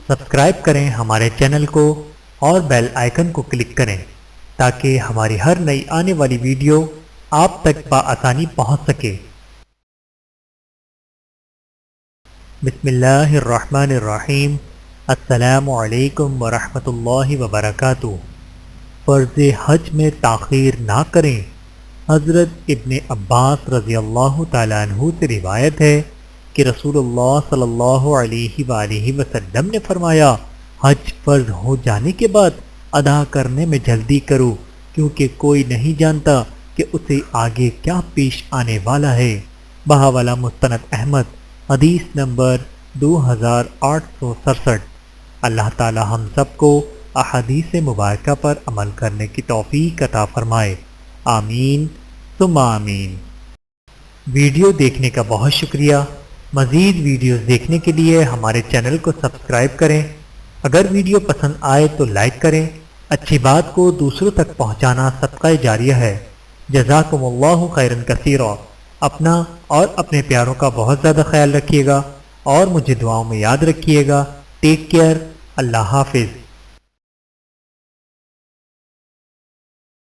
Subscribe کریں ہمارے channel کو اور بیل آئیکن کو کلک کریں تاکہ ہماری ہر نئی آنے والی ویڈیو آپ تک بآسانی پہنچ سکے۔ بسم اللہ الرحمن الرحیم۔ السلام علیکم ورحمۃ اللہ وبرکاتہ۔ فرض حج میں تاخیر نہ کریں۔ حضرت ابن عباس رضی اللہ تعالیٰ عنہ سے روایت ہے کہ رسول اللہ صلی اللہ علیہ وآلہ وسلم نے فرمایا، حج فرض ہو جانے کے بعد ادا کرنے میں جلدی کرو، کیونکہ کوئی نہیں جانتا کہ اسے آگے کیا پیش آنے والا ہے۔ بہاولہ مستند احمد، حدیث نمبر 2867۔ اللہ تعالی ہم سب کو احادیث مبارکہ پر عمل کرنے کی توفیق عطا فرمائے، آمین ثم آمین۔ ویڈیو دیکھنے کا بہت شکریہ۔ مزید ویڈیوز دیکھنے کے لیے ہمارے چینل کو سبسکرائب کریں۔ اگر ویڈیو پسند آئے تو لائک کریں۔ اچھی بات کو دوسروں تک پہنچانا صدقہ جاریہ ہے۔ جزاکم اللہ خیرا کثیرا۔ اپنا اور اپنے پیاروں کا بہت زیادہ خیال رکھیے گا اور مجھے دعاؤں میں یاد رکھیے گا۔ Take care. اللہ حافظ۔